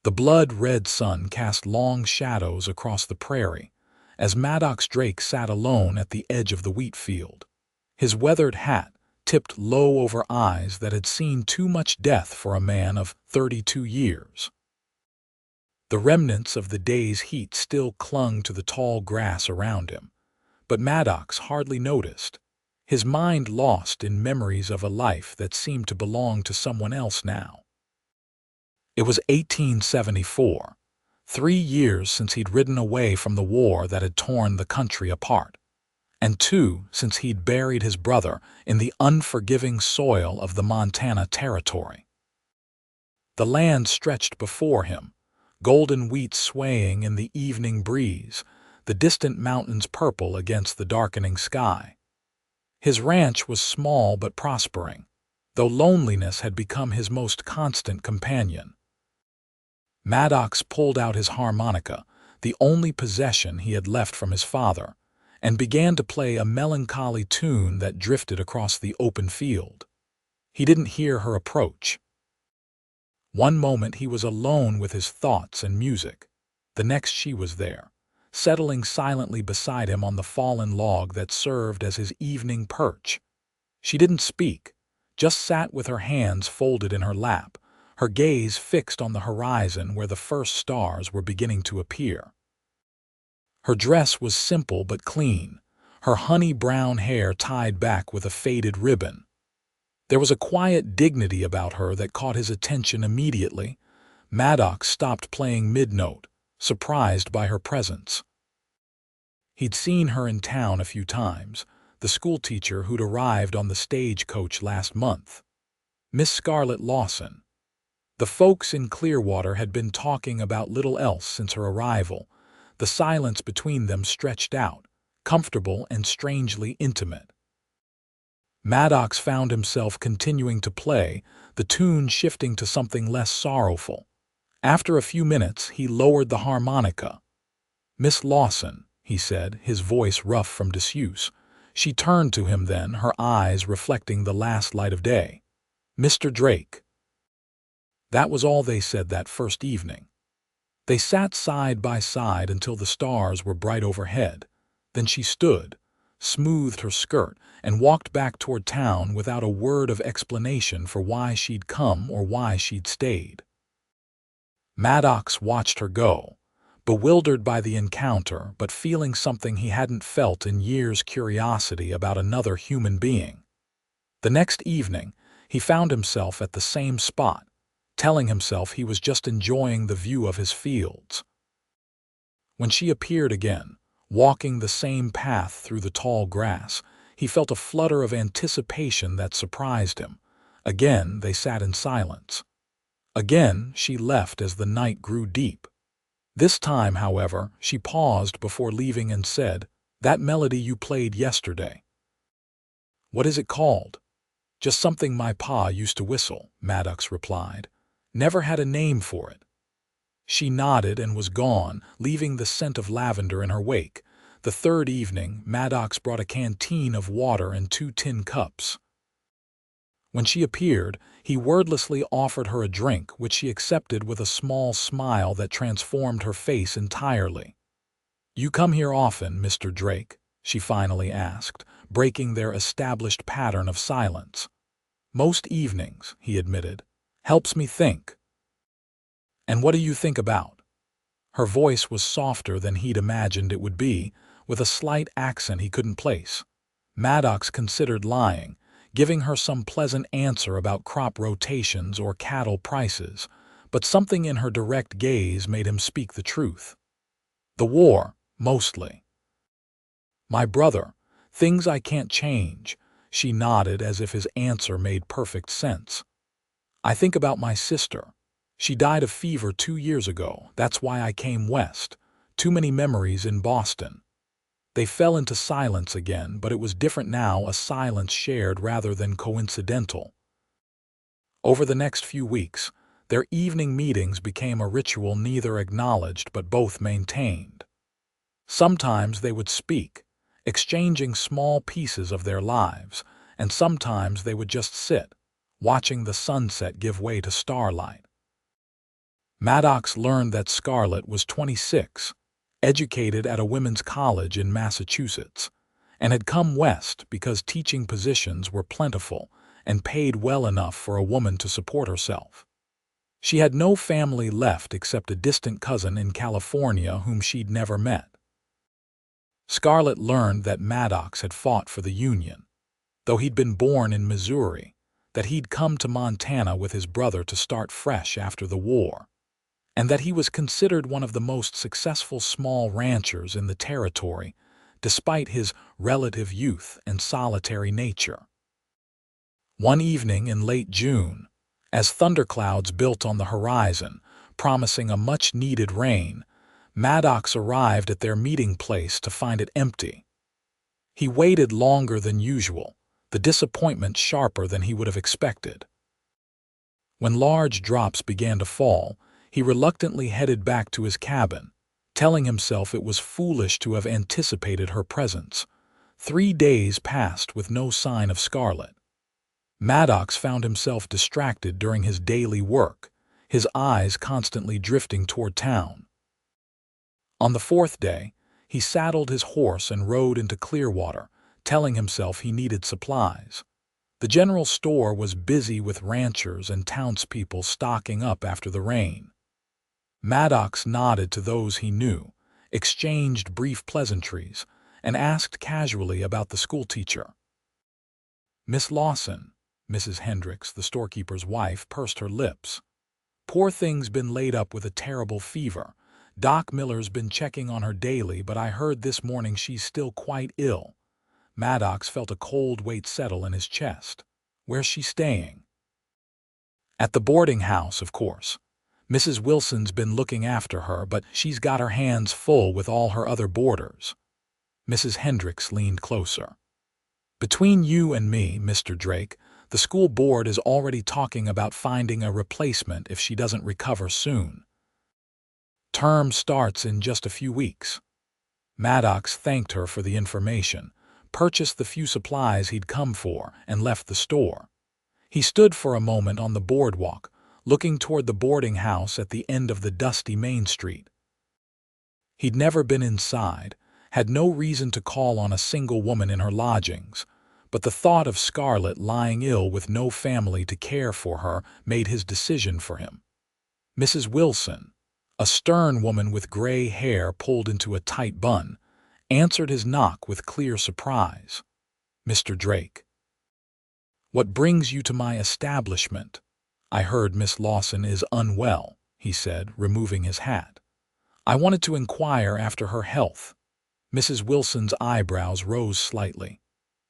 The blood-red sun cast long shadows across the prairie as Maddox Drake sat alone at the edge of the wheat field. His weathered hat tipped low over eyes that had seen too much death for a man of 32 years. The remnants of the day's heat still clung to the tall grass around him, but Maddox hardly noticed, his mind lost in memories of a life that seemed to belong to someone else now. It was 1874, 3 years since he'd ridden away from the war that had torn the country apart, and 2 since he'd buried his brother in the unforgiving soil of the Montana Territory. The land stretched before him, golden wheat swaying in the evening breeze, the distant mountains purple against the darkening sky. His ranch was small but prospering, though loneliness had become his most constant companion. Maddox pulled out his harmonica, the only possession he had left from his father, and began to play a melancholy tune that drifted across the open field. He didn't hear her approach. One moment he was alone with his thoughts and music. The next she was there, settling silently beside him on the fallen log that served as his evening perch. She didn't speak, just sat with her hands folded in her lap, her gaze fixed on the horizon where the first stars were beginning to appear. Her dress was simple but clean, her honey-brown hair tied back with a faded ribbon. There was a quiet dignity about her that caught his attention immediately. Maddox stopped playing mid-note, surprised by her presence. He'd seen her in town a few times, the schoolteacher who'd arrived on the stagecoach last month. Miss Scarlett Lawson. The folks in Clearwater had been talking about little else since her arrival. The silence between them stretched out, comfortable and strangely intimate. Maddox found himself continuing to play, the tune shifting to something less sorrowful. After a few minutes, he lowered the harmonica. "Miss Lawson," he said, his voice rough from disuse. She turned to him then, her eyes reflecting the last light of day. "Mr. Drake." That was all they said that first evening. They sat side by side until the stars were bright overhead. Then she stood, smoothed her skirt, and walked back toward town without a word of explanation for why she'd come or why she'd stayed. Maddox watched her go, bewildered by the encounter but feeling something he hadn't felt in years: curiosity about another human being. The next evening, he found himself at the same spot, telling himself he was just enjoying the view of his fields. When she appeared again, walking the same path through the tall grass, he felt a flutter of anticipation that surprised him. Again they sat in silence. Again she left as the night grew deep. This time, however, she paused before leaving and said, "That melody you played yesterday. What is it called?" "Just something my pa used to whistle," Maddox replied. "Never had a name for it." She nodded and was gone, leaving the scent of lavender in her wake. The third evening, Maddox brought a canteen of water and 2 tin cups. When she appeared, he wordlessly offered her a drink, which she accepted with a small smile that transformed her face entirely. "You come here often, Mr. Drake?" she finally asked, breaking their established pattern of silence. "Most evenings," he admitted. "Helps me think." "And what do you think about?" Her voice was softer than he'd imagined it would be, with a slight accent he couldn't place. Maddox considered lying, giving her some pleasant answer about crop rotations or cattle prices, but something in her direct gaze made him speak the truth. "The war, mostly." "My brother, things I can't change." She nodded as if his answer made perfect sense. "I think about my sister. She died of fever 2 years ago. That's why I came west. Too many memories in Boston." They fell into silence again, but it was different now, a silence shared rather than coincidental. Over the next few weeks, their evening meetings became a ritual neither acknowledged but both maintained. Sometimes they would speak, exchanging small pieces of their lives, and sometimes they would just sit, watching the sunset give way to starlight. Maddox learned that Scarlett was 26, educated at a women's college in Massachusetts, and had come west because teaching positions were plentiful and paid well enough for a woman to support herself. She had no family left except a distant cousin in California whom she'd never met. Scarlett learned that Maddox had fought for the Union, though he'd been born in Missouri, that he'd come to Montana with his brother to start fresh after the war, and that he was considered one of the most successful small ranchers in the territory, despite his relative youth and solitary nature. One evening in late June, as thunderclouds built on the horizon, promising a much-needed rain, Maddox arrived at their meeting place to find it empty. He waited longer than usual, the disappointment sharper than he would have expected. When large drops began to fall, he reluctantly headed back to his cabin, telling himself it was foolish to have anticipated her presence. 3 days passed with no sign of Scarlett. Maddox found himself distracted during his daily work, his eyes constantly drifting toward town. On the 4th day, he saddled his horse and rode into Clearwater, telling himself he needed supplies. The general store was busy with ranchers and townspeople stocking up after the rain. Maddox nodded to those he knew, exchanged brief pleasantries, and asked casually about the schoolteacher. Miss Lawson, Mrs. Hendricks, the storekeeper's wife, pursed her lips. Poor thing's been laid up with a terrible fever. Doc Miller's been checking on her daily, but I heard this morning she's still quite ill. Maddox felt a cold weight settle in his chest. Where's she staying? At the boarding house, of course. Mrs. Wilson's been looking after her, but she's got her hands full with all her other boarders. Mrs. Hendricks leaned closer. Between you and me, Mr. Drake, the school board is already talking about finding a replacement if she doesn't recover soon. Term starts in just a few weeks. Maddox thanked her for the information, purchased the few supplies he'd come for, and left the store. He stood for a moment on the boardwalk, looking toward the boarding house at the end of the dusty Main Street. He'd never been inside, had no reason to call on a single woman in her lodgings, but the thought of Scarlett lying ill with no family to care for her made his decision for him. Mrs. Wilson, a stern woman with gray hair pulled into a tight bun, answered his knock with clear surprise. Mr. Drake. What brings you to my establishment? I heard Miss Lawson is unwell, he said, removing his hat. I wanted to inquire after her health. Mrs. Wilson's eyebrows rose slightly.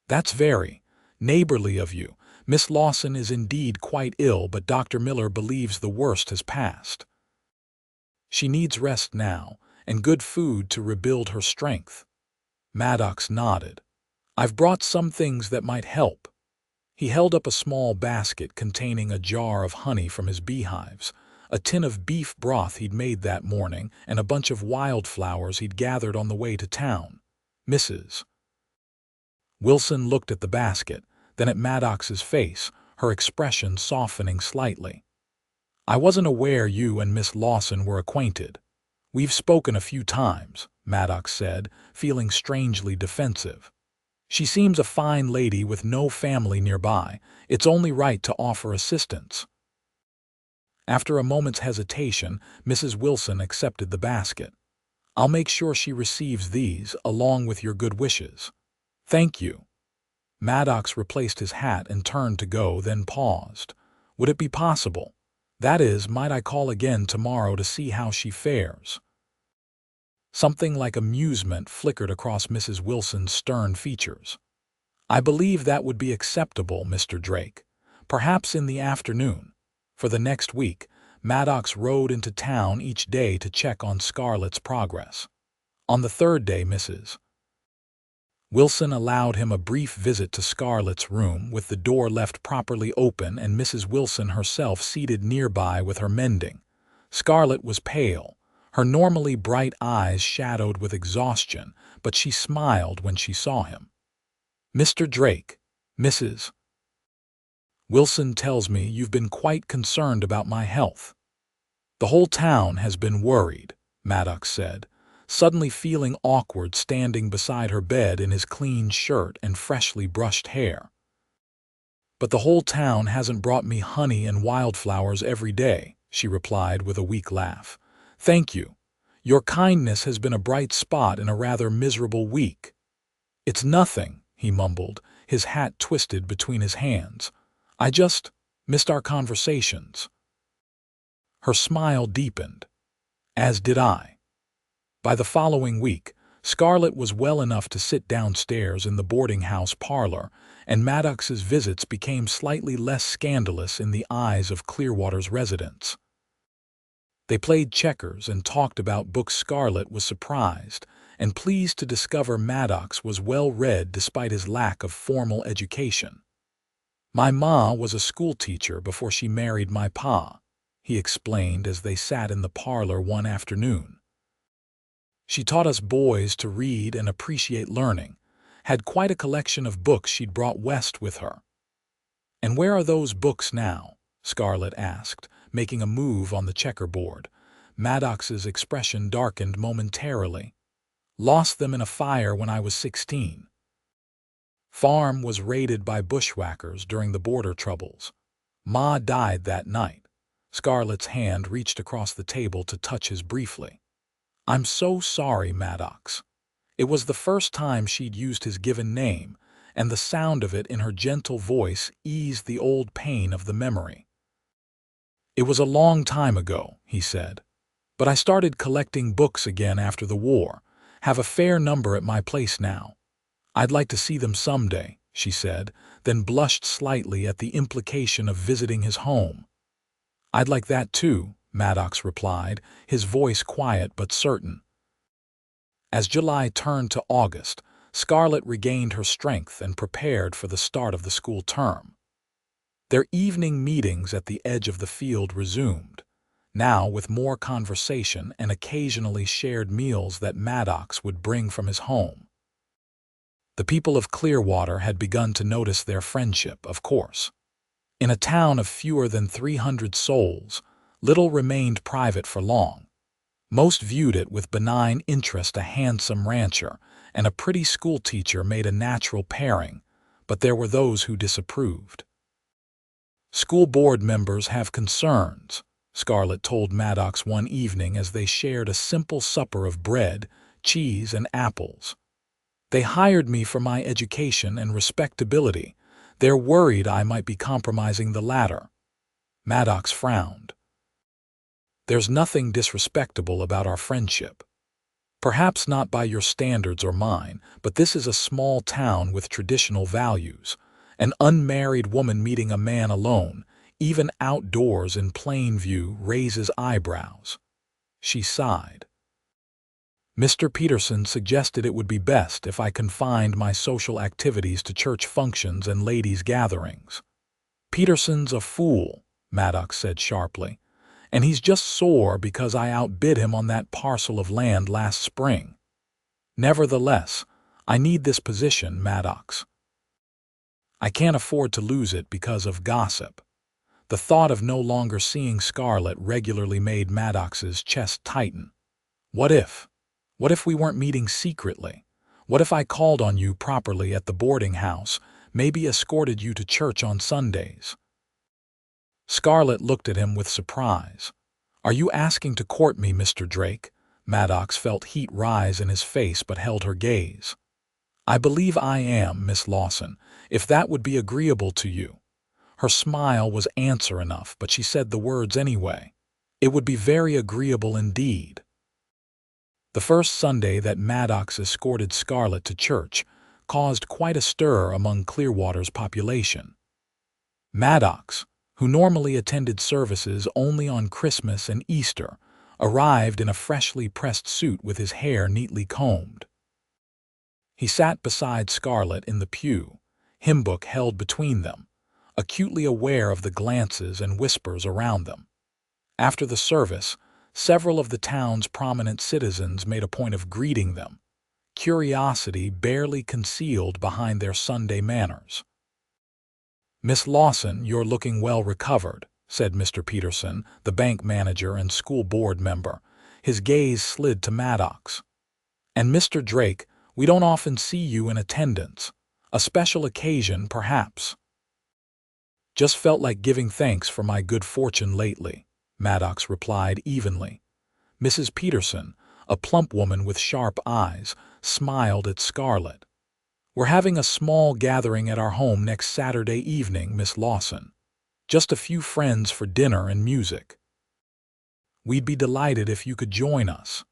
That's very neighborly of you. Miss Lawson is indeed quite ill, but Dr. Miller believes the worst has passed. She needs rest now, and good food to rebuild her strength. Maddox nodded. I've brought some things that might help. He held up a small basket containing a jar of honey from his beehives, a tin of beef broth he'd made that morning, and a bunch of wildflowers he'd gathered on the way to town. Mrs. Wilson looked at the basket, then at Maddox's face, her expression softening slightly. I wasn't aware you and Miss Lawson were acquainted. We've spoken a few times, Maddox said, feeling strangely defensive. She seems a fine lady with no family nearby. It's only right to offer assistance. After a moment's hesitation, Mrs. Wilson accepted the basket. I'll make sure she receives these, along with your good wishes. Thank you. Maddox replaced his hat and turned to go, then paused. Would it be possible? That is, might I call again tomorrow to see how she fares? Something like amusement flickered across Mrs. Wilson's stern features. I believe that would be acceptable, Mr. Drake. Perhaps in the afternoon. For the next week, Maddox rode into town each day to check on Scarlett's progress. On the 3rd day, Mrs. Wilson allowed him a brief visit to Scarlett's room, with the door left properly open and Mrs. Wilson herself seated nearby with her mending. Scarlett was pale, her normally bright eyes shadowed with exhaustion, but she smiled when she saw him. Mr. Drake, Mrs. Wilson tells me you've been quite concerned about my health. The whole town has been worried, Maddox said, suddenly feeling awkward standing beside her bed in his clean shirt and freshly brushed hair. But the whole town hasn't brought me honey and wildflowers every day, she replied with a weak laugh. Thank you. Your kindness has been a bright spot in a rather miserable week. It's nothing, he mumbled, his hat twisted between his hands. I just missed our conversations. Her smile deepened. As did I. By the following week, Scarlett was well enough to sit downstairs in the boarding house parlor, and Maddox's visits became slightly less scandalous in the eyes of Clearwater's residents. They played checkers and talked about books. Scarlett was surprised and pleased to discover Maddox was well-read despite his lack of formal education. My ma was a schoolteacher before she married my pa, he explained as they sat in the parlor one afternoon. She taught us boys to read and appreciate learning, had quite a collection of books she'd brought west with her. And where are those books now? Scarlett asked, making a move on the checkerboard. Maddox's expression darkened momentarily. Lost them in a fire when I was 16. Farm was raided by bushwhackers during the border troubles. Ma died that night. Scarlett's hand reached across the table to touch his briefly. I'm so sorry, Maddox. It was the first time she'd used his given name, and the sound of it in her gentle voice eased the old pain of the memory. It was a long time ago, he said, but I started collecting books again after the war. Have a fair number at my place now. I'd like to see them someday, she said, then blushed slightly at the implication of visiting his home. I'd like that too, Maddox replied, his voice quiet but certain. As July turned to August, Scarlett regained her strength and prepared for the start of the school term. Their evening meetings at the edge of the field resumed, now with more conversation and occasionally shared meals that Maddox would bring from his home. The people of Clearwater had begun to notice their friendship, of course. In a town of fewer than 300 souls, little remained private for long. Most viewed it with benign interest. A handsome rancher and a pretty schoolteacher made a natural pairing, but there were those who disapproved. School board members have concerns, Scarlett told Maddox one evening as they shared a simple supper of bread, cheese, and apples. They hired me for my education and respectability. They're worried I might be compromising the latter. Maddox frowned. There's nothing disrespectable about our friendship. Perhaps not by your standards or mine, but this is a small town with traditional values. An unmarried woman meeting a man alone, even outdoors in plain view, raises eyebrows. She sighed. Mr. Peterson suggested it would be best if I confined my social activities to church functions and ladies' gatherings. Peterson's a fool, Maddox said sharply, and he's just sore because I outbid him on that parcel of land last spring. Nevertheless, I need this position, Maddox. I can't afford to lose it because of gossip. The thought of no longer seeing Scarlett regularly made Maddox's chest tighten. What if we weren't meeting secretly? What if I called on you properly at the boarding house, maybe escorted you to church on Sundays? Scarlett looked at him with surprise. Are you asking to court me, Mr. Drake? Maddox felt heat rise in his face but held her gaze. I believe I am, Miss Lawson, if that would be agreeable to you. Her smile was answer enough, but she said the words anyway. It would be very agreeable indeed. The first Sunday that Maddox escorted Scarlett to church caused quite a stir among Clearwater's population. Maddox, who normally attended services only on Christmas and Easter, arrived in a freshly pressed suit with his hair neatly combed. He sat beside Scarlett in the pew, hymn book held between them, acutely aware of the glances and whispers around them. After the service, several of the town's prominent citizens made a point of greeting them, curiosity barely concealed behind their Sunday manners. Miss Lawson, you're looking well recovered, said Mr. Peterson, the bank manager and school board member. His gaze slid to Maddox. "And Mr. Drake, we don't often see you in attendance. A special occasion, perhaps." "Just felt like giving thanks for my good fortune lately," Maddox replied evenly. Mrs. Peterson, a plump woman with sharp eyes, smiled at Scarlett. "We're having a small gathering at our home next Saturday evening, Miss Lawson. Just a few friends for dinner and music. We'd be delighted if you could join us."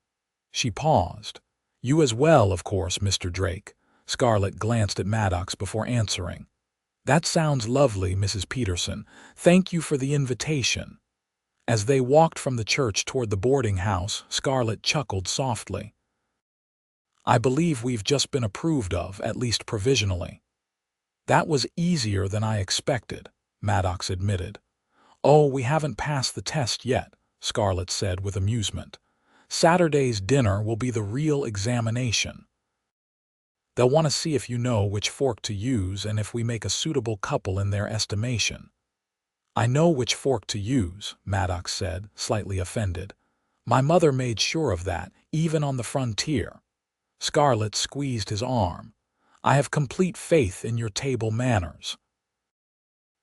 She paused. "You as well, of course, Mr. Drake." Scarlett glanced at Maddox before answering. "That sounds lovely, Mrs. Peterson. Thank you for the invitation." As they walked from the church toward the boarding house, Scarlett chuckled softly. "I believe we've just been approved of, at least provisionally." "That was easier than I expected," Maddox admitted. "Oh, we haven't passed the test yet," Scarlett said with amusement. "Saturday's dinner will be the real examination. They'll want to see if you know which fork to use and if we make a suitable couple in their estimation." "I know which fork to use," Maddox said, slightly offended. "My mother made sure of that, even on the frontier." Scarlett squeezed his arm. "I have complete faith in your table manners.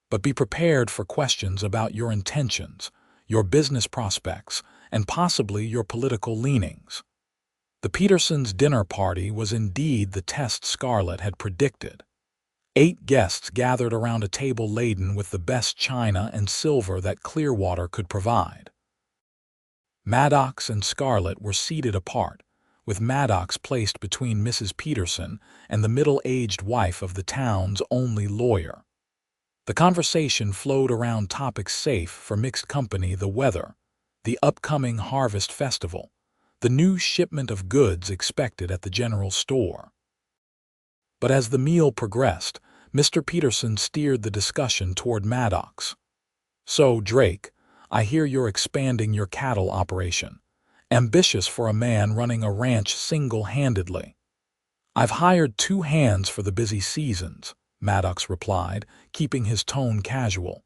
But be prepared for questions about your intentions, your business prospects, and possibly your political leanings." The Petersons' dinner party was indeed the test Scarlett had predicted. 8 guests gathered around a table laden with the best china and silver that Clearwater could provide. Maddox and Scarlett were seated apart, with Maddox placed between Mrs. Peterson and the middle-aged wife of the town's only lawyer. The conversation flowed around topics safe for mixed company: the weather, the upcoming harvest festival, the new shipment of goods expected at the general store. But as the meal progressed, Mr. Peterson steered the discussion toward Maddox. "So, Drake, I hear you're expanding your cattle operation. Ambitious for a man running a ranch single-handedly." "I've hired 2 hands for the busy seasons," Maddox replied, keeping his tone casual.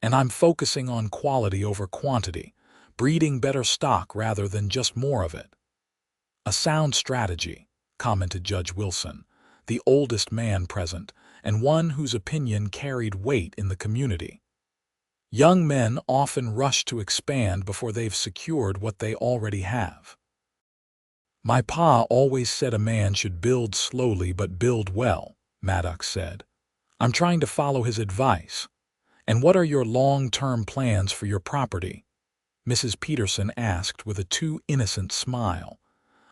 "And I'm focusing on quality over quantity, breeding better stock rather than just more of it." "A sound strategy," commented Judge Wilson, the oldest man present, and one whose opinion carried weight in the community. "Young men often rush to expand before they've secured what they already have." "My pa always said a man should build slowly but build well," Maddox said. "I'm trying to follow his advice." "And what are your long-term plans for your property?" Mrs. Peterson asked with a too innocent smile.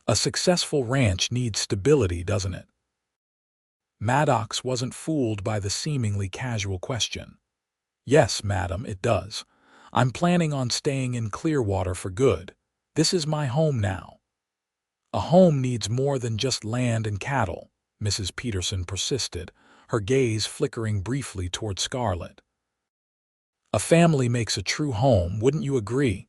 "A successful ranch needs stability, doesn't it?" Maddox wasn't fooled by the seemingly casual question. "Yes, madam, it does. I'm planning on staying in Clearwater for good. This is my home now." "A home needs more than just land and cattle," Mrs. Peterson persisted, her gaze flickering briefly toward Scarlett. "A family makes a true home, wouldn't you agree?"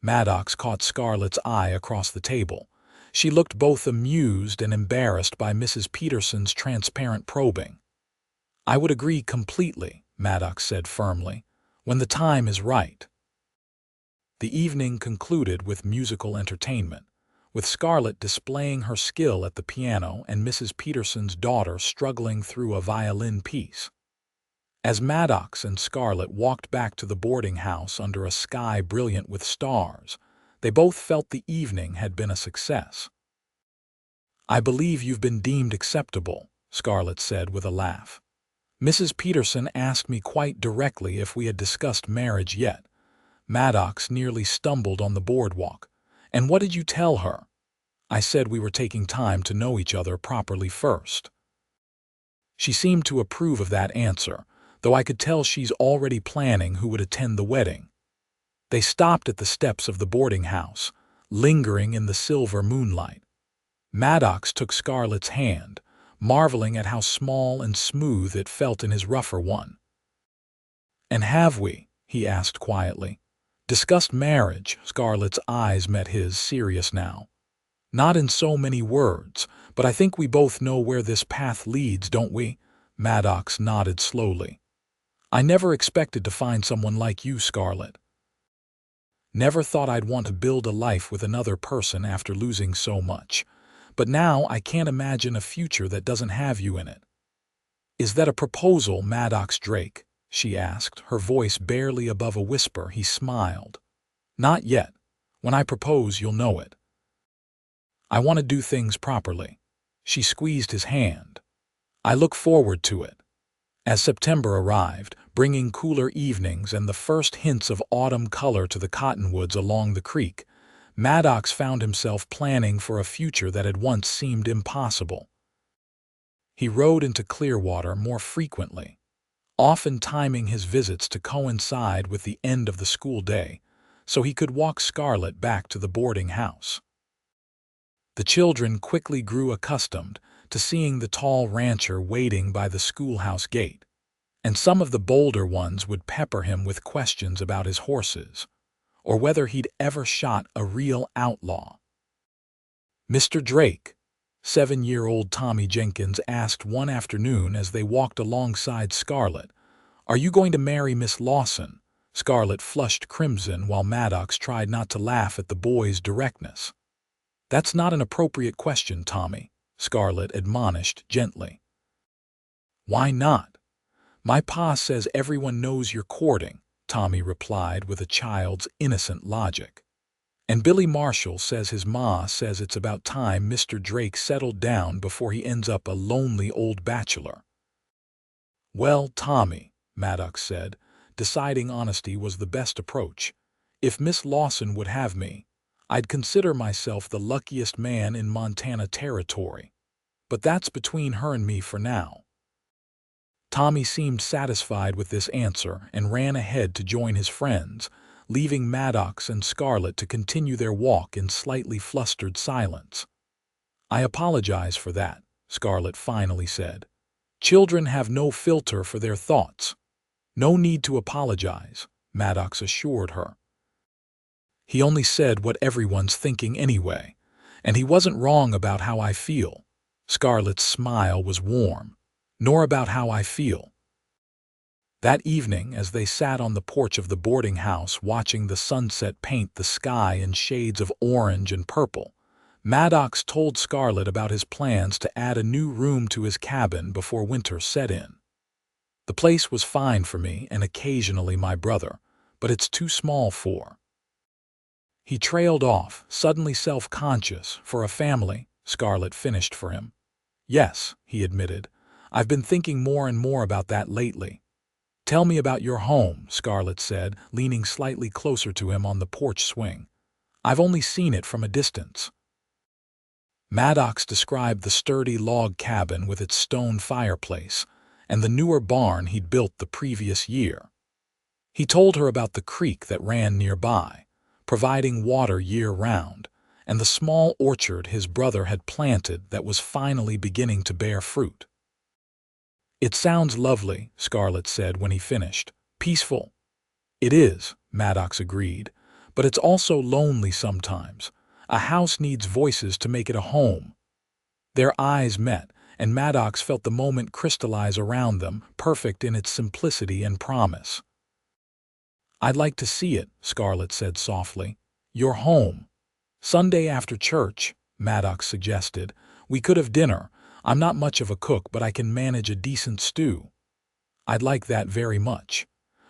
Maddox caught Scarlett's eye across the table. She looked both amused and embarrassed by Mrs. Peterson's transparent probing. "I would agree completely," Maddox said firmly, "when the time is right." The evening concluded with musical entertainment, with Scarlett displaying her skill at the piano and Mrs. Peterson's daughter struggling through a violin piece. As Maddox and Scarlett walked back to the boarding house under a sky brilliant with stars, they both felt the evening had been a success. "I believe you've been deemed acceptable," Scarlett said with a laugh. "Mrs. Peterson asked me quite directly if we had discussed marriage yet." Maddox nearly stumbled on the boardwalk. "And what did you tell her?" "I said we were taking time to know each other properly first." She seemed to approve of that answer, though I could tell she's already planning who would attend the wedding. They stopped at the steps of the boarding house, lingering in the silver moonlight. Maddox took Scarlett's hand, marveling at how small and smooth it felt in his rougher one. "And have we," he asked quietly, "discussed marriage?" Scarlett's eyes met his, serious now. "Not in so many words, but I think we both know where this path leads, don't we?" Maddox nodded slowly. I never expected to find someone like you, Scarlett. Never thought I'd want to build a life with another person after losing so much. But now I can't imagine a future that doesn't have you in it. Is that a proposal, Maddox Drake? She asked, her voice barely above a whisper. He smiled. Not yet. When I propose, you'll know it. I want to do things properly. She squeezed his hand. I look forward to it. As September arrived, bringing cooler evenings and the first hints of autumn color to the cottonwoods along the creek, Maddox found himself planning for a future that had once seemed impossible. He rode into Clearwater more frequently, often timing his visits to coincide with the end of the school day, so he could walk Scarlett back to the boarding house. The children quickly grew accustomed to seeing the tall rancher waiting by the schoolhouse gate, and some of the bolder ones would pepper him with questions about his horses, or whether he'd ever shot a real outlaw. Mr. Drake, 7-year-old Tommy Jenkins asked one afternoon as they walked alongside Scarlett, "Are you going to marry Miss Lawson?" Scarlett flushed crimson while Maddox tried not to laugh at the boy's directness. "That's not an appropriate question, Tommy," Scarlett admonished gently. "Why not? My pa says everyone knows you're courting," Tommy replied with a child's innocent logic. "And Billy Marshall says his ma says it's about time Mr. Drake settled down before he ends up a lonely old bachelor." "Well, Tommy," Maddox said, deciding honesty was the best approach, "if Miss Lawson would have me, I'd consider myself the luckiest man in Montana territory. But that's between her and me for now." Tommy seemed satisfied with this answer and ran ahead to join his friends, leaving Maddox and Scarlett to continue their walk in slightly flustered silence. "I apologize for that," Scarlett finally said. "Children have no filter for their thoughts." "No need to apologize," Maddox assured her. "He only said what everyone's thinking anyway, and he wasn't wrong about how I feel." Scarlett's smile was warm. "Nor about how I feel." That evening, as they sat on the porch of the boarding house watching the sunset paint the sky in shades of orange and purple, Maddox told Scarlett about his plans to add a new room to his cabin before winter set in. "The place was fine for me and occasionally my brother, but it's too small for—" He trailed off, suddenly self-conscious. "For a family," Scarlett finished for him. "Yes," he admitted. "I've been thinking more and more about that lately." "Tell me about your home," Scarlett said, leaning slightly closer to him on the porch swing. "I've only seen it from a distance." Maddox described the sturdy log cabin with its stone fireplace and the newer barn he'd built the previous year. He told her about the creek that ran nearby, providing water year-round, and the small orchard his brother had planted that was finally beginning to bear fruit. "It sounds lovely," Scarlett said when he finished. "Peaceful." "It is," Maddox agreed, "but it's also lonely sometimes. A house needs voices to make it a home." Their eyes met, and Maddox felt the moment crystallize around them, perfect in its simplicity and promise. "I'd like to see it," Scarlett said softly. "Your home." "Sunday after church," Maddox suggested. "We could have dinner. I'm not much of a cook, but I can manage a decent stew." "I'd like that very much."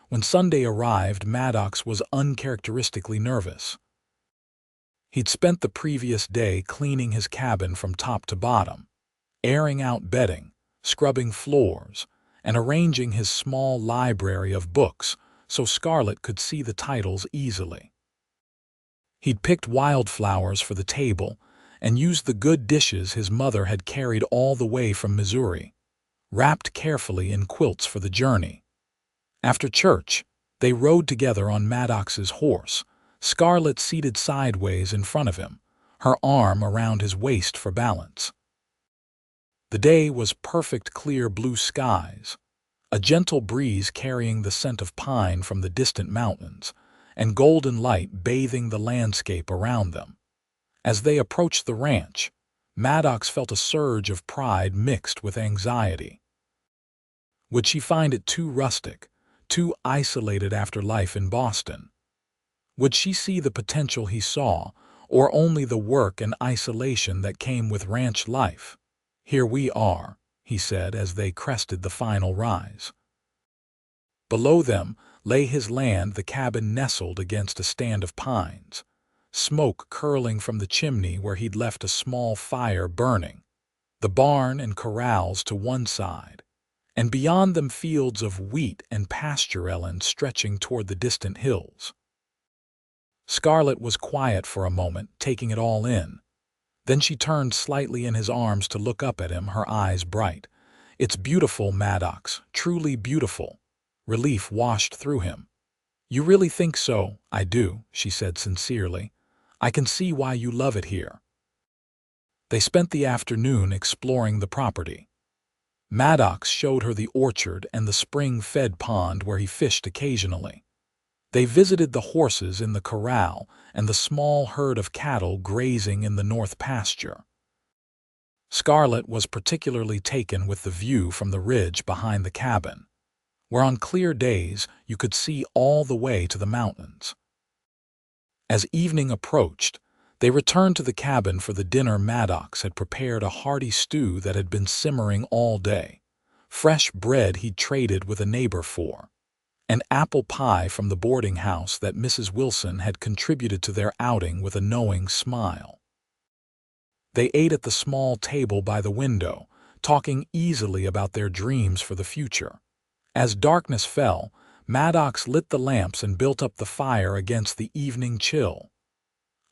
When Sunday arrived, Maddox was uncharacteristically nervous. He'd spent the previous day cleaning his cabin from top to bottom, airing out bedding, scrubbing floors, and arranging his small library of books so Scarlett could see the titles easily. He'd picked wildflowers for the table and used the good dishes his mother had carried all the way from Missouri, wrapped carefully in quilts for the journey. After church, they rode together on Maddox's horse, Scarlett seated sideways in front of him, her arm around his waist for balance. The day was perfect clear blue skies, a gentle breeze carrying the scent of pine from the distant mountains, and golden light bathing the landscape around them. As they approached the ranch, Maddox felt a surge of pride mixed with anxiety. Would she find it too rustic, too isolated after life in Boston. Would she see the potential he saw, or only the work and isolation that came with ranch life? "Here we are," he said as they crested the final rise. Below them lay his land, the cabin nestled against a stand of pines, smoke curling from the chimney where he'd left a small fire burning, the barn and corrals to one side, and beyond them fields of wheat and pasture ellen stretching toward the distant hills. Scarlett was quiet for a moment, taking it all in. Then she turned slightly in his arms to look up at him, her eyes bright. "It's beautiful, Maddox, truly beautiful." Relief washed through him. "You really think so?" "I do," she said sincerely. "I can see why you love it here." They spent the afternoon exploring the property. Maddox showed her the orchard and the spring-fed pond where he fished occasionally. They visited the horses in the corral and the small herd of cattle grazing in the north pasture. Scarlett was particularly taken with the view from the ridge behind the cabin, where on clear days you could see all the way to the mountains. As evening approached, they returned to the cabin for the dinner. Maddox had prepared a hearty stew that had been simmering all day, fresh bread he'd traded with a neighbor for, and apple pie from the boarding house that Mrs. Wilson had contributed to their outing with a knowing smile. They ate at the small table by the window, talking easily about their dreams for the future. As darkness fell, Maddox lit the lamps and built up the fire against the evening chill.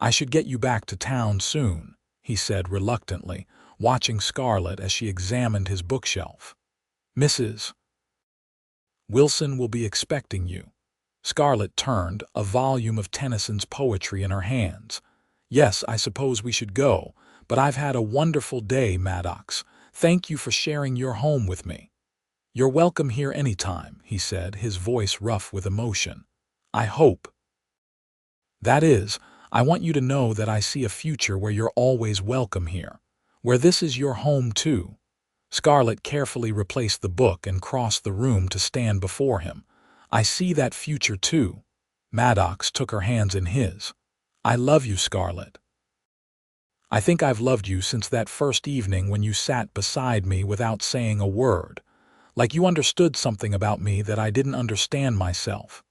"I should get you back to town soon," he said reluctantly, watching Scarlett as she examined his bookshelf. "Mrs. Wilson will be expecting you." Scarlett turned, a volume of Tennyson's poetry in her hands. "Yes, I suppose we should go, but I've had a wonderful day, Maddox. Thank you for sharing your home with me." "You're welcome here any time," he said, his voice rough with emotion. "I hope. That is, I want you to know that I see a future where you're always welcome here, where this is your home too." Scarlett carefully replaced the book and crossed the room to stand before him. "I see that future too." Maddox took her hands in his. "I love you, Scarlett. I think I've loved you since that first evening when you sat beside me without saying a word, like you understood something about me that I didn't understand myself."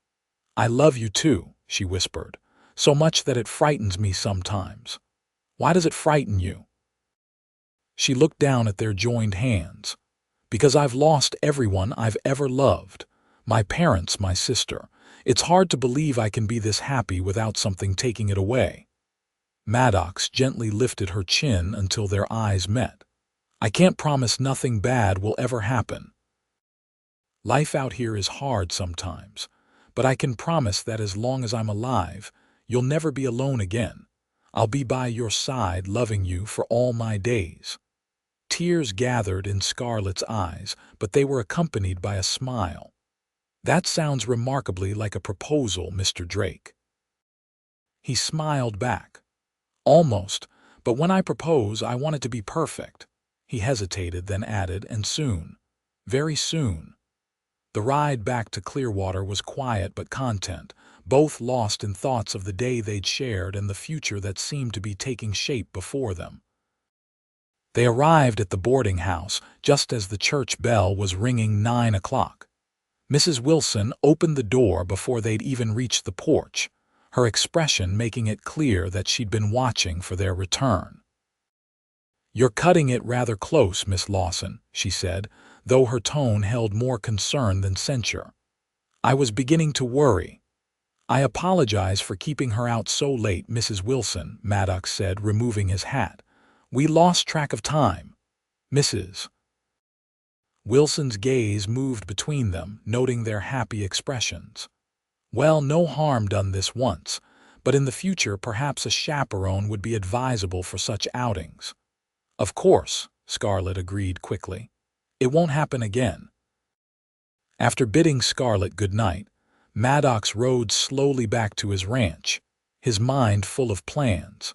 "I love you too," she whispered, "so much that it frightens me sometimes." "Why does it frighten you?" She looked down at their joined hands. "Because I've lost everyone I've ever loved. My parents, my sister. It's hard to believe I can be this happy without something taking it away." Maddox gently lifted her chin until their eyes met. "I can't promise nothing bad will ever happen. Life out here is hard sometimes, but I can promise that as long as I'm alive, you'll never be alone again. I'll be by your side loving you for all my days." Tears gathered in Scarlett's eyes, but they were accompanied by a smile. "That sounds remarkably like a proposal, Mr. Drake." He smiled back. "Almost, but when I propose, I want it to be perfect." He hesitated, then added, "and soon. Very soon." The ride back to Clearwater was quiet but content, both lost in thoughts of the day they'd shared and the future that seemed to be taking shape before them. They arrived at the boarding house just as the church bell was ringing 9 o'clock. Mrs. Wilson opened the door before they'd even reached the porch, her expression making it clear that she'd been watching for their return. "You're cutting it rather close, Miss Lawson," she said, though her tone held more concern than censure. "I was beginning to worry." "I apologize for keeping her out so late, Mrs. Wilson," Maddox said, removing his hat. "We lost track of time." Mrs. Wilson's gaze moved between them, noting their happy expressions. "Well, no harm done this once, but in the future perhaps a chaperone would be advisable for such outings." "Of course," Scarlett agreed quickly. "It won't happen again." After bidding Scarlett good night, Maddox rode slowly back to his ranch, his mind full of plans.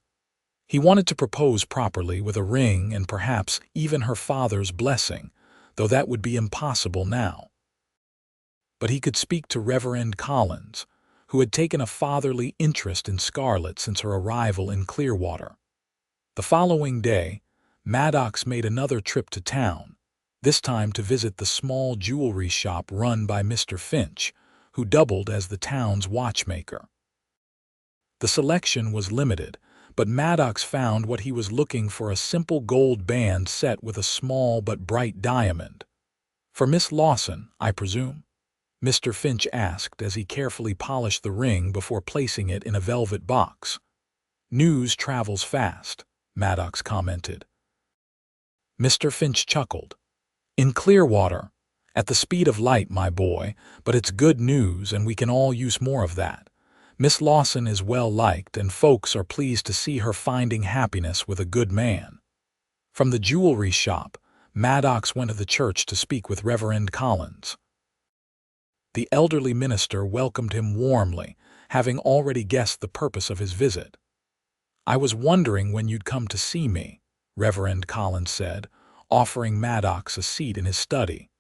He wanted to propose properly with a ring and perhaps even her father's blessing, though that would be impossible now. but he could speak to Reverend Collins, who had taken a fatherly interest in Scarlett since her arrival in Clearwater. The following day, Maddox made another trip to town, this time to visit the small jewelry shop run by Mr. Finch, who doubled as the town's watchmaker. The selection was limited, but Maddox found what he was looking for: a simple gold band set with a small but bright diamond. "For Miss Lawson, I presume?" Mr. Finch asked as he carefully polished the ring before placing it in a velvet box. "News travels fast," Maddox commented. Mr. Finch chuckled. "In Clearwater, at the speed of light, my boy, but it's good news and we can all use more of that. Miss Lawson is well liked and folks are pleased to see her finding happiness with a good man." From the jewelry shop, Maddox went to the church to speak with Reverend Collins. The elderly minister welcomed him warmly, having already guessed the purpose of his visit. "I was wondering when you'd come to see me," Reverend Collins said, offering Maddox a seat in his study.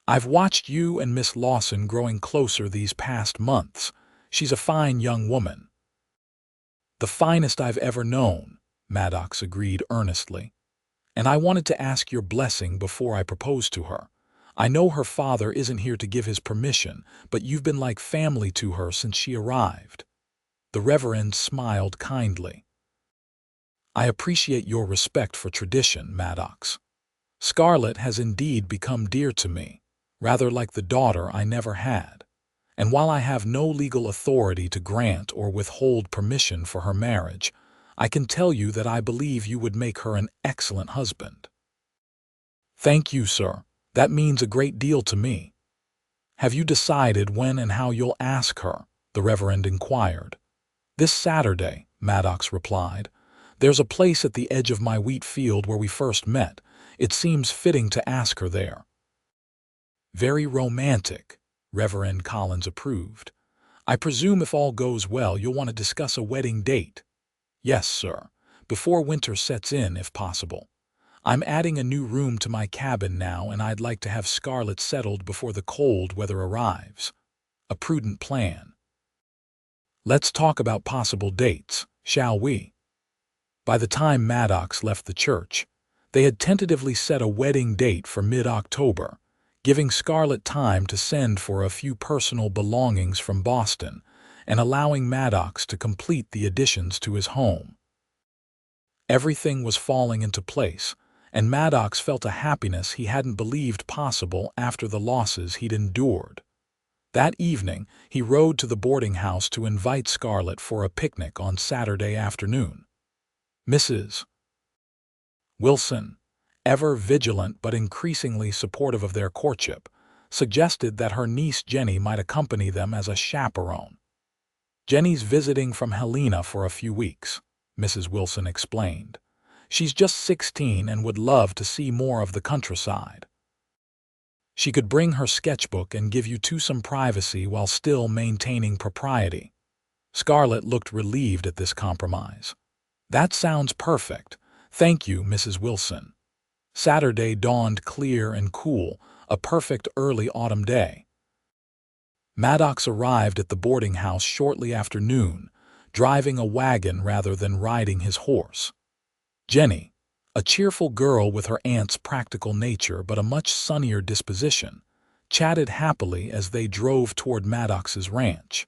"I've watched you and Miss Lawson growing closer these past months. She's a fine young woman." "The finest I've ever known," Maddox agreed earnestly. "And I wanted to ask your blessing before I propose to her. I know her father isn't here to give his permission, but you've been like family to her since she arrived." The Reverend smiled kindly. "I appreciate your respect for tradition, Maddox. Scarlett has indeed become dear to me, rather like the daughter I never had. And while I have no legal authority to grant or withhold permission for her marriage, I can tell you that I believe you would make her an excellent husband." "Thank you, sir. That means a great deal to me." "Have you decided when and how you'll ask her?" the Reverend inquired. "This Saturday," Maddox replied. "There's a place at the edge of my wheat field where we first met. It seems fitting to ask her there." "Very romantic," Reverend Collins approved. "I presume if all goes well you'll want to discuss a wedding date." "Yes, sir. Before winter sets in, if possible. I'm adding a new room to my cabin now, and I'd like to have Scarlett settled before the cold weather arrives. A prudent plan." "Let's talk about possible dates, shall we?" By the time Maddox left the church, they had tentatively set a wedding date for mid-October, giving Scarlett time to send for a few personal belongings from Boston and allowing Maddox to complete the additions to his home. Everything was falling into place, and Maddox felt a happiness he hadn't believed possible after the losses he'd endured. That evening, he rode to the boarding house to invite Scarlett for a picnic on Saturday afternoon. Mrs. Wilson, ever vigilant but increasingly supportive of their courtship, suggested that her niece Jenny might accompany them as a chaperone. "Jenny's visiting from Helena for a few weeks," Mrs. Wilson explained. "She's just 16 and would love to see more of the countryside. She could bring her sketchbook and give you two some privacy while still maintaining propriety." Scarlett looked relieved at this compromise. "That sounds perfect. Thank you, Mrs. Wilson." Saturday dawned clear and cool, a perfect early autumn day. Maddox arrived at the boarding house shortly after noon, driving a wagon rather than riding his horse. Jenny, a cheerful girl with her aunt's practical nature but a much sunnier disposition, chatted happily as they drove toward Maddox's ranch.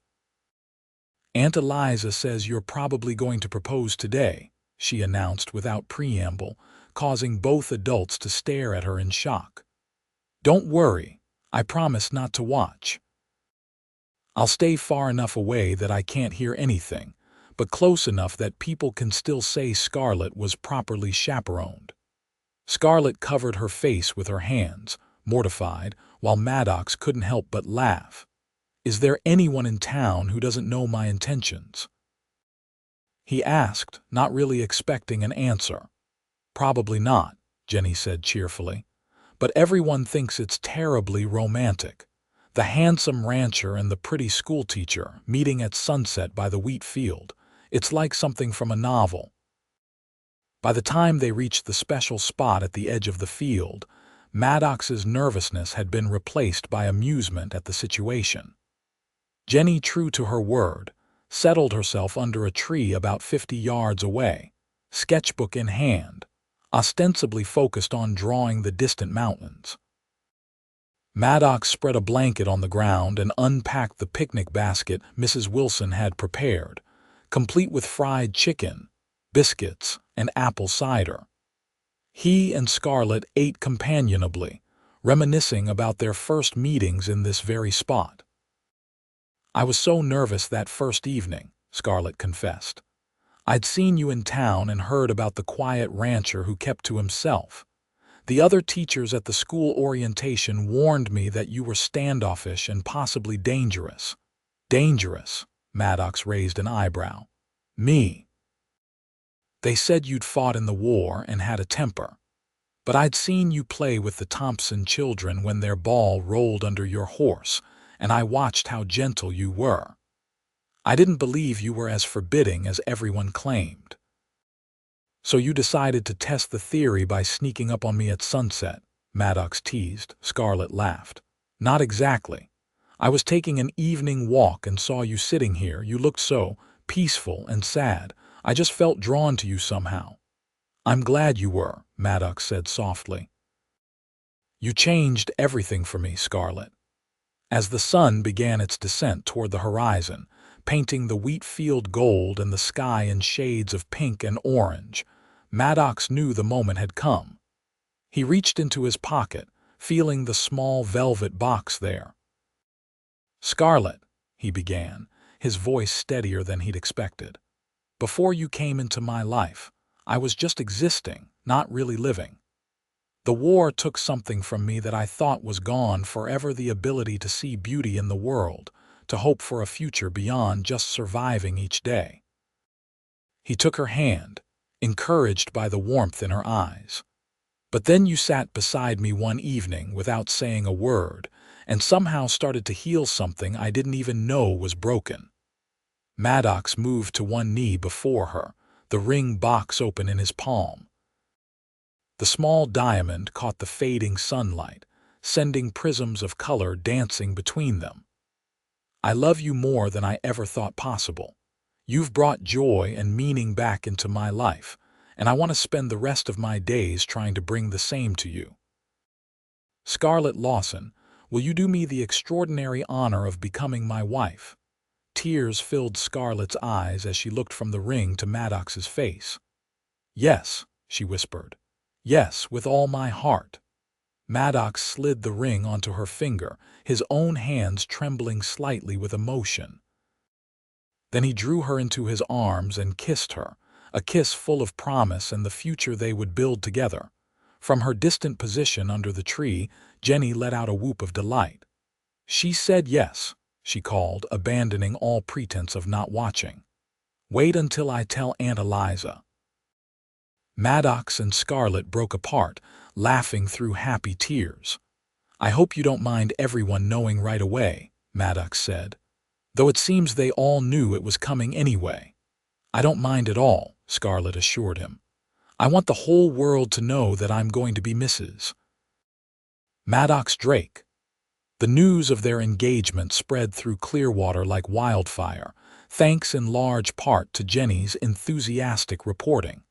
"Aunt Eliza says you're probably going to propose today," she announced without preamble, causing both adults to stare at her in shock. "Don't worry, I promise not to watch. I'll stay far enough away that I can't hear anything, but close enough that people can still say Scarlett was properly chaperoned." Scarlett covered her face with her hands, mortified, while Maddox couldn't help but laugh. "Is there anyone in town who doesn't know my intentions?" he asked, not really expecting an answer. "Probably not," Jenny said cheerfully. "But everyone thinks it's terribly romantic. The handsome rancher and the pretty schoolteacher meeting at sunset by the wheat field. It's like something from a novel." By the time they reached the special spot at the edge of the field, Maddox's nervousness had been replaced by amusement at the situation. Jenny, true to her word, settled herself under a tree about 50 yards away, sketchbook in hand, ostensibly focused on drawing the distant mountains. Maddox spread a blanket on the ground and unpacked the picnic basket Mrs. Wilson had prepared, complete with fried chicken, biscuits, and apple cider. He and Scarlett ate companionably, reminiscing about their first meetings in this very spot. "I was so nervous that first evening," Scarlett confessed. "I'd seen you in town and heard about the quiet rancher who kept to himself. The other teachers at the school orientation warned me that you were standoffish and possibly dangerous." "Dangerous?" Maddox raised an eyebrow. "Me?" "They said you'd fought in the war and had a temper. But I'd seen you play with the Thompson children when their ball rolled under your horse, and I watched how gentle you were. I didn't believe you were as forbidding as everyone claimed. So you decided to test the theory by sneaking up on me at sunset," Maddox teased. Scarlett laughed. "Not exactly. I was taking an evening walk and saw you sitting here. You looked so peaceful and sad. I just felt drawn to you somehow." "I'm glad you were," Maddox said softly. "You changed everything for me, Scarlett." As the sun began its descent toward the horizon, painting the wheat field gold and the sky in shades of pink and orange, Maddox knew the moment had come. He reached into his pocket, feeling the small velvet box there. "Scarlett," he began, his voice steadier than he'd expected. "Before you came into my life, I was just existing, not really living. The war took something from me that I thought was gone forever: the ability to see beauty in the world, to hope for a future beyond just surviving each day." He took her hand, encouraged by the warmth in her eyes. "But then you sat beside me one evening without saying a word, and somehow started to heal something I didn't even know was broken." Maddox moved to one knee before her, the ring box open in his palm. The small diamond caught the fading sunlight, sending prisms of color dancing between them. "I love you more than I ever thought possible. You've brought joy and meaning back into my life, and I want to spend the rest of my days trying to bring the same to you. Scarlett Lawson, will you do me the extraordinary honor of becoming my wife?" Tears filled Scarlett's eyes as she looked from the ring to Maddox's face. "Yes," she whispered. "Yes, with all my heart." Maddox slid the ring onto her finger, his own hands trembling slightly with emotion. Then he drew her into his arms and kissed her, a kiss full of promise and the future they would build together. From her distant position under the tree, Jenny let out a whoop of delight. "She said yes," she called, abandoning all pretense of not watching. "Wait until I tell Aunt Eliza." Maddox and Scarlett broke apart, laughing through happy tears. "I hope you don't mind everyone knowing right away," Maddox said. "Though it seems they all knew it was coming anyway." "I don't mind at all," Scarlett assured him. "I want the whole world to know that I'm going to be Mrs. Maddox Drake." The news of their engagement spread through Clearwater like wildfire, thanks in large part to Jenny's enthusiastic reporting.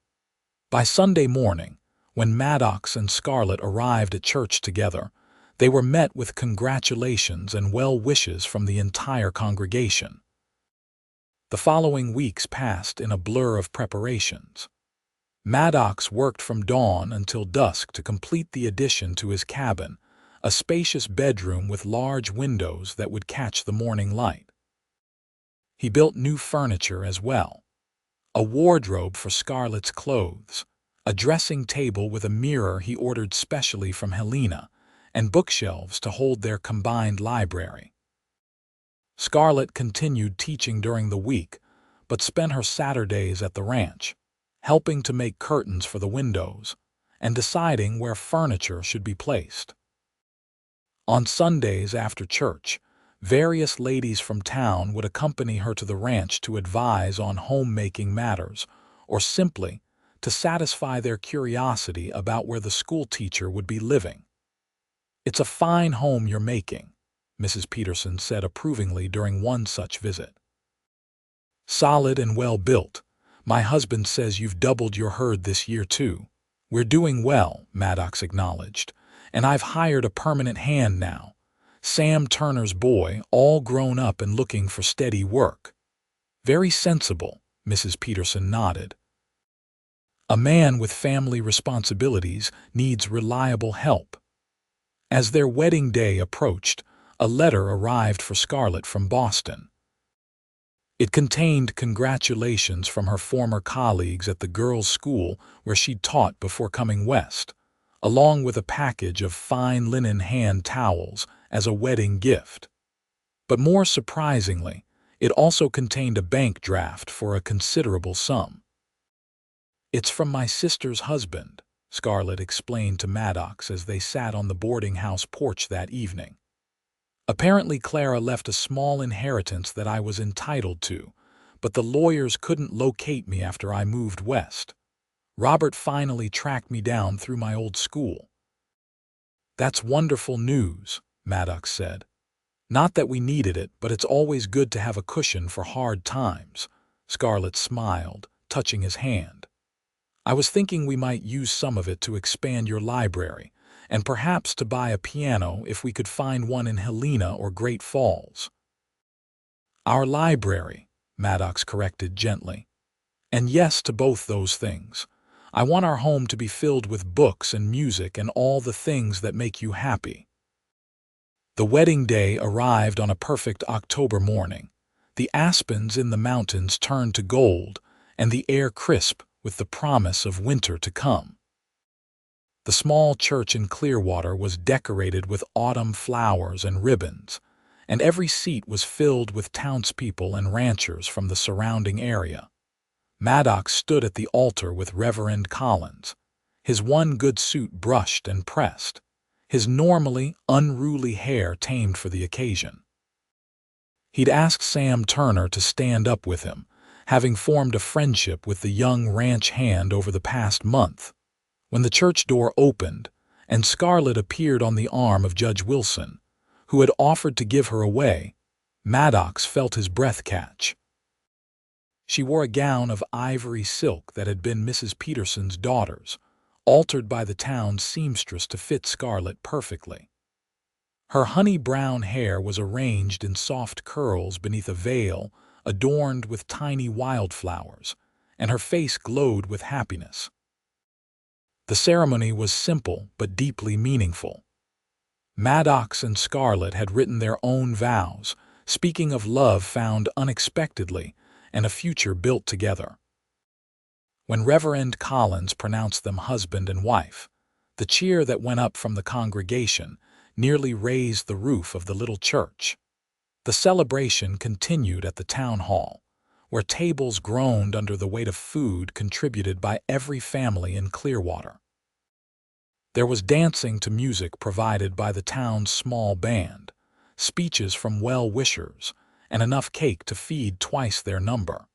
By Sunday morning, when Maddox and Scarlett arrived at church together, they were met with congratulations and well wishes from the entire congregation. The following weeks passed in a blur of preparations. Maddox worked from dawn until dusk to complete the addition to his cabin, a spacious bedroom with large windows that would catch the morning light. He built new furniture as well: a wardrobe for Scarlett's clothes, a dressing table with a mirror he ordered specially from Helena, and bookshelves to hold their combined library. Scarlett continued teaching during the week, but spent her Saturdays at the ranch, helping to make curtains for the windows and deciding where furniture should be placed. On Sundays after church, various ladies from town would accompany her to the ranch to advise on homemaking matters, or simply to satisfy their curiosity about where the schoolteacher would be living. "It's a fine home you're making," Mrs. Peterson said approvingly during one such visit. "Solid and well-built. My husband says you've doubled your herd this year, too." "We're doing well," Maddox acknowledged, "and I've hired a permanent hand now. Sam Turner's boy, all grown up and looking for steady work." "Very sensible," Mrs. Peterson nodded. "A man with family responsibilities needs reliable help." As their wedding day approached, a letter arrived for Scarlett from Boston. It contained congratulations from her former colleagues at the girls' school where she'd taught before coming west, along with a package of fine linen hand towels as a wedding gift. But more surprisingly, it also contained a bank draft for a considerable sum. "It's from my sister's husband," Scarlett explained to Maddox as they sat on the boarding house porch that evening. "Apparently Clara left a small inheritance that I was entitled to, but the lawyers couldn't locate me after I moved west. Robert finally tracked me down through my old school." "That's wonderful news," Maddox said. "Not that we needed it, but it's always good to have a cushion for hard times." Scarlett smiled, touching his hand. "I was thinking we might use some of it to expand your library, and perhaps to buy a piano if we could find one in Helena or Great Falls." "Our library," Maddox corrected gently. "And yes to both those things. I want our home to be filled with books and music and all the things that make you happy." The wedding day arrived on a perfect October morning. The aspens in the mountains turned to gold, and the air crisp with the promise of winter to come. The small church in Clearwater was decorated with autumn flowers and ribbons, and every seat was filled with townspeople and ranchers from the surrounding area. Maddox stood at the altar with Reverend Collins, his one good suit brushed and pressed, his normally unruly hair tamed for the occasion. He'd asked Sam Turner to stand up with him, having formed a friendship with the young ranch hand over the past month. When the church door opened, and Scarlett appeared on the arm of Judge Wilson, who had offered to give her away, Maddox felt his breath catch. She wore a gown of ivory silk that had been Mrs. Peterson's daughter's, altered by the town's seamstress to fit Scarlett perfectly. Her honey-brown hair was arranged in soft curls beneath a veil adorned with tiny wildflowers, and her face glowed with happiness. The ceremony was simple but deeply meaningful. Maddox and Scarlett had written their own vows, speaking of love found unexpectedly and a future built together. When Reverend Collins pronounced them husband and wife, the cheer that went up from the congregation nearly raised the roof of the little church. The celebration continued at the town hall, where tables groaned under the weight of food contributed by every family in Clearwater. There was dancing to music provided by the town's small band, speeches from well-wishers, and enough cake to feed twice their number.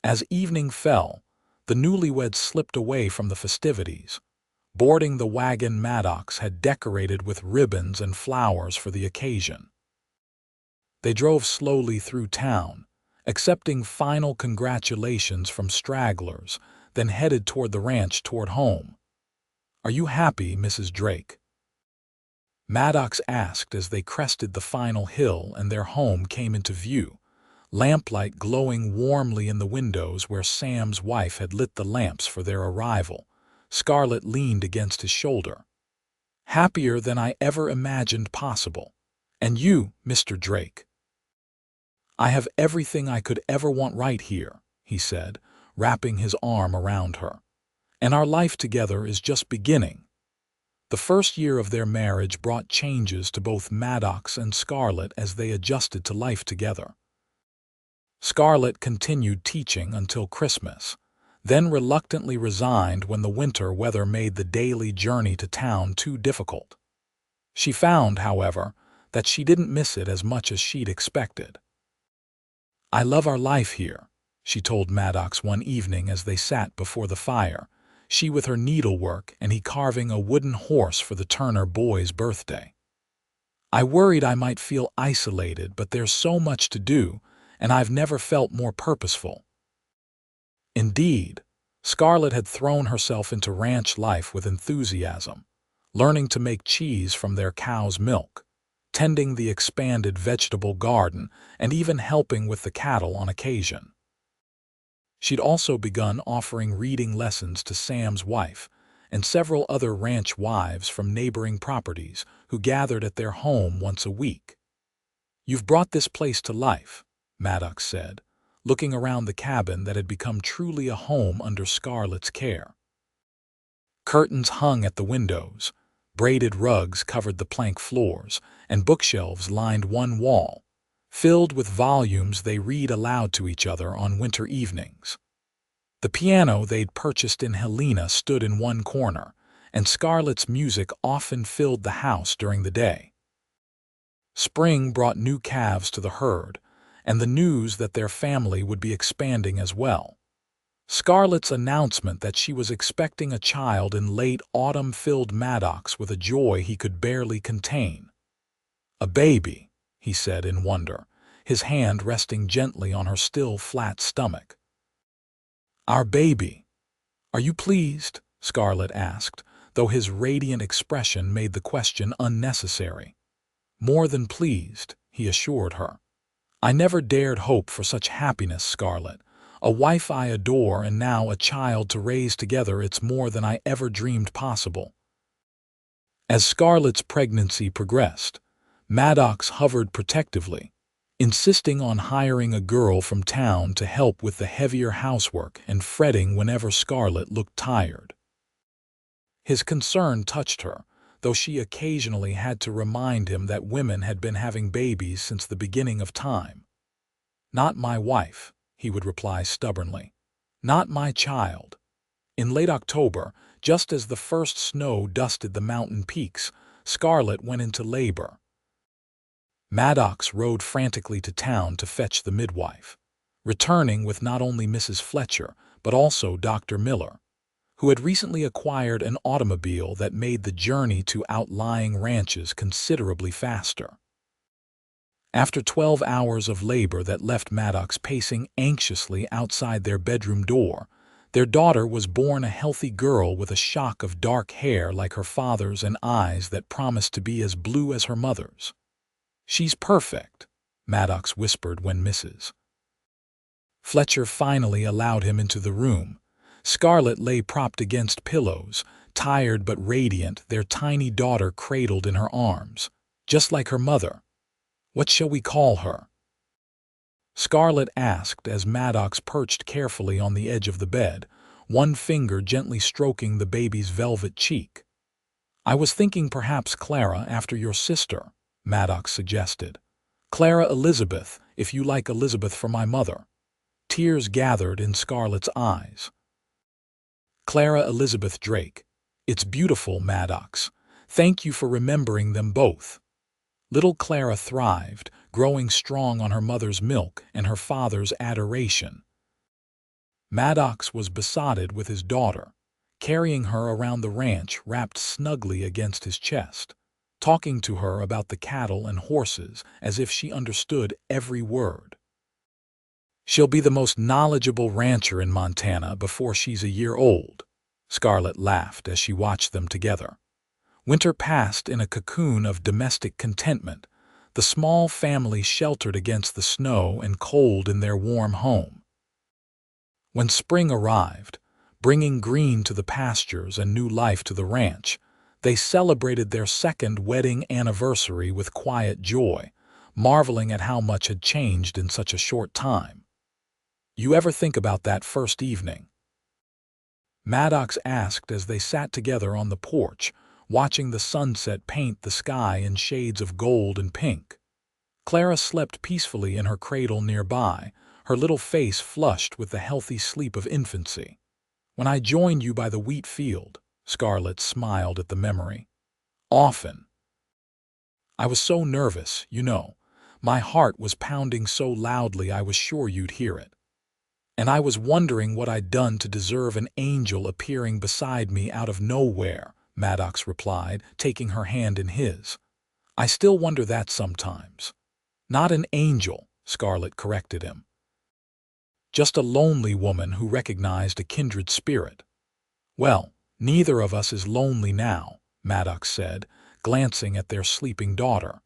As evening fell, the newlyweds slipped away from the festivities, boarding the wagon Maddox had decorated with ribbons and flowers for the occasion. They drove slowly through town, accepting final congratulations from stragglers, then headed toward the ranch toward home. "Are you happy, Mrs. Drake?" Maddox asked as they crested the final hill and their home came into view, lamplight glowing warmly in the windows where Sam's wife had lit the lamps for their arrival. Scarlett leaned against his shoulder. "Happier than I ever imagined possible. And you, Mr. Drake?" "I have everything I could ever want right here," he said, wrapping his arm around her. "And our life together is just beginning." The first year of their marriage brought changes to both Maddox and Scarlett as they adjusted to life together. Scarlett continued teaching until Christmas, then reluctantly resigned when the winter weather made the daily journey to town too difficult. She found, however, that she didn't miss it as much as she'd expected. "I love our life here," she told Maddox one evening as they sat before the fire, she with her needlework and he carving a wooden horse for the Turner boy's birthday. I worried I might feel isolated, but there's so much to do, and I've never felt more purposeful. Indeed, Scarlett had thrown herself into ranch life with enthusiasm, learning to make cheese from their cow's milk, tending the expanded vegetable garden, and even helping with the cattle on occasion. She'd also begun offering reading lessons to Sam's wife and several other ranch wives from neighboring properties who gathered at their home once a week. "You've brought this place to life," Maddox said, looking around the cabin that had become truly a home under Scarlett's care. Curtains hung at the windows, braided rugs covered the plank floors, and bookshelves lined one wall, filled with volumes they read aloud to each other on winter evenings. The piano they'd purchased in Helena stood in one corner, and Scarlett's music often filled the house during the day. Spring brought new calves to the herd, and the news that their family would be expanding as well. Scarlett's announcement that she was expecting a child in late autumn filled Maddox with a joy he could barely contain. "A baby," he said in wonder, his hand resting gently on her still flat stomach. "Our baby. Are you pleased?" Scarlett asked, though his radiant expression made the question unnecessary. "More than pleased," he assured her. "I never dared hope for such happiness, Scarlett. A wife I adore and now a child to raise together. It's more than I ever dreamed possible." As Scarlett's pregnancy progressed, Maddox hovered protectively, insisting on hiring a girl from town to help with the heavier housework and fretting whenever Scarlett looked tired. His concern touched her, though she occasionally had to remind him that women had been having babies since the beginning of time. "Not my wife," he would reply stubbornly. "Not my child." In late October, just as the first snow dusted the mountain peaks, Scarlett went into labor. Maddox rode frantically to town to fetch the midwife, returning with not only Mrs. Fletcher, but also Dr. Miller, who had recently acquired an automobile that made the journey to outlying ranches considerably faster. After 12 hours of labor that left Maddox pacing anxiously outside their bedroom door, their daughter was born, a healthy girl with a shock of dark hair like her father's and eyes that promised to be as blue as her mother's. "She's perfect," Maddox whispered when Mrs. Fletcher finally allowed him into the room. Scarlett lay propped against pillows, tired but radiant, their tiny daughter cradled in her arms, just like her mother. "What shall we call her?" Scarlett asked as Maddox perched carefully on the edge of the bed, one finger gently stroking the baby's velvet cheek. "I was thinking perhaps Clara, after your sister," Maddox suggested. "Clara Elizabeth, if you like Elizabeth for my mother." Tears gathered in Scarlett's eyes. "Clara Elizabeth Drake. It's beautiful, Maddox. Thank you for remembering them both." Little Clara thrived, growing strong on her mother's milk and her father's adoration. Maddox was besotted with his daughter, carrying her around the ranch wrapped snugly against his chest, talking to her about the cattle and horses as if she understood every word. "She'll be the most knowledgeable rancher in Montana before she's a year old," Scarlett laughed as she watched them together. Winter passed in a cocoon of domestic contentment, the small family sheltered against the snow and cold in their warm home. When spring arrived, bringing green to the pastures and new life to the ranch, they celebrated their second wedding anniversary with quiet joy, marveling at how much had changed in such a short time. "You ever think about that first evening?" Maddox asked as they sat together on the porch, watching the sunset paint the sky in shades of gold and pink. Clara slept peacefully in her cradle nearby, her little face flushed with the healthy sleep of infancy. "When I joined you by the wheat field," Scarlett smiled at the memory. "Often. I was so nervous, you know. My heart was pounding so loudly I was sure you'd hear it. and I was wondering what I'd done to deserve an angel appearing beside me out of nowhere, Maddox replied, taking her hand in his. I still wonder that sometimes. Not an angel, Scarlett corrected him. Just a lonely woman who recognized a kindred spirit. Well, neither of us is lonely now, Maddox said, glancing at their sleeping daughter.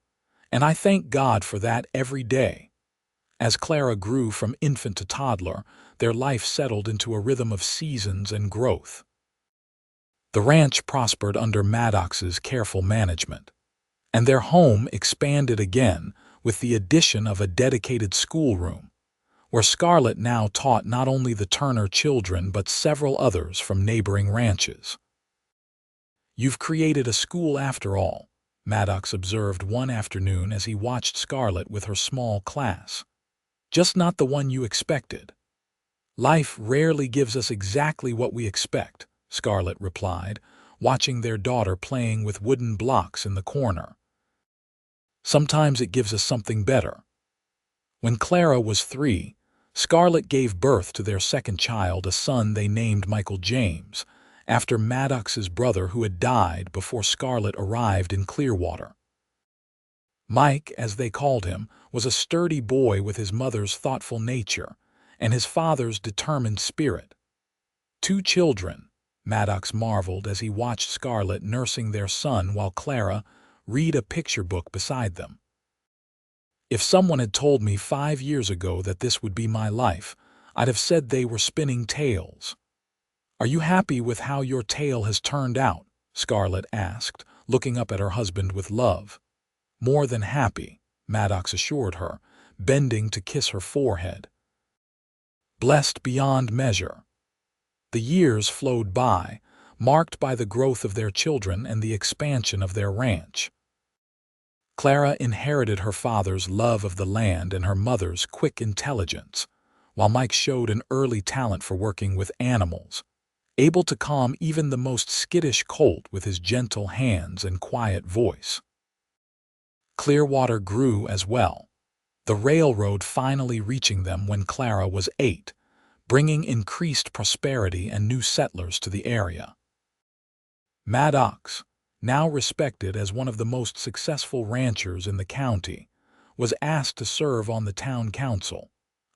And I thank God for that every day. As Clara grew from infant to toddler, their life settled into a rhythm of seasons and growth. The ranch prospered under Maddox's careful management, and their home expanded again with the addition of a dedicated schoolroom, where Scarlett now taught not only the Turner children but several others from neighboring ranches. You've created a school after all, Maddox observed one afternoon as he watched Scarlett with her small class. Just not the one you expected. Life rarely gives us exactly what we expect, Scarlett replied, watching their daughter playing with wooden blocks in the corner. Sometimes it gives us something better. When Clara was 3, Scarlett gave birth to their second child, a son they named Michael James, after Maddox's brother who had died before Scarlett arrived in Clearwater. Mike, as they called him, was a sturdy boy with his mother's thoughtful nature and his father's determined spirit. 2 children, Maddox marveled as he watched Scarlett nursing their son while Clara read a picture book beside them. If someone had told me 5 years ago that this would be my life, I'd have said they were spinning tales. Are you happy with how your tale has turned out? Scarlett asked, looking up at her husband with love. More than happy, Maddox assured her, bending to kiss her forehead. Blessed beyond measure. The years flowed by, marked by the growth of their children and the expansion of their ranch. Clara inherited her father's love of the land and her mother's quick intelligence, while Mike showed an early talent for working with animals, able to calm even the most skittish colt with his gentle hands and quiet voice. Clearwater grew as well, the railroad finally reaching them when Clara was 8, bringing increased prosperity and new settlers to the area. Maddox, now respected as one of the most successful ranchers in the county, was asked to serve on the town council,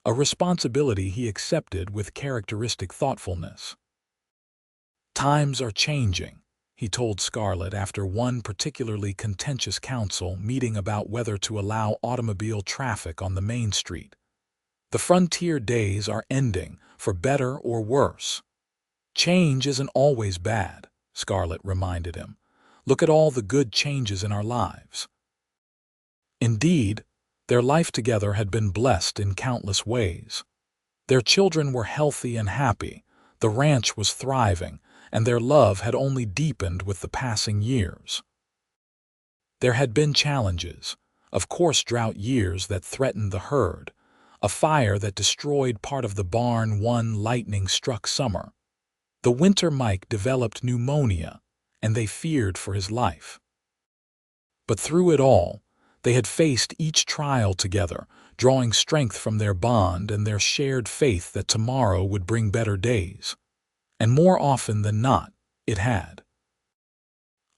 a responsibility he accepted with characteristic thoughtfulness. Times are changing, he told Scarlett after one particularly contentious council meeting about whether to allow automobile traffic on the main street. The frontier days are ending, for better or worse. Change isn't always bad, Scarlett reminded him. Look at all the good changes in our lives. Indeed, their life together had been blessed in countless ways. Their children were healthy and happy, the ranch was thriving, and their love had only deepened with the passing years. There had been challenges, of course, drought years that threatened the herd, a fire that destroyed part of the barn one lightning-struck summer. The winter Mike developed pneumonia, and they feared for his life. But through it all, they had faced each trial together, drawing strength from their bond and their shared faith that tomorrow would bring better days. And more often than not, it had.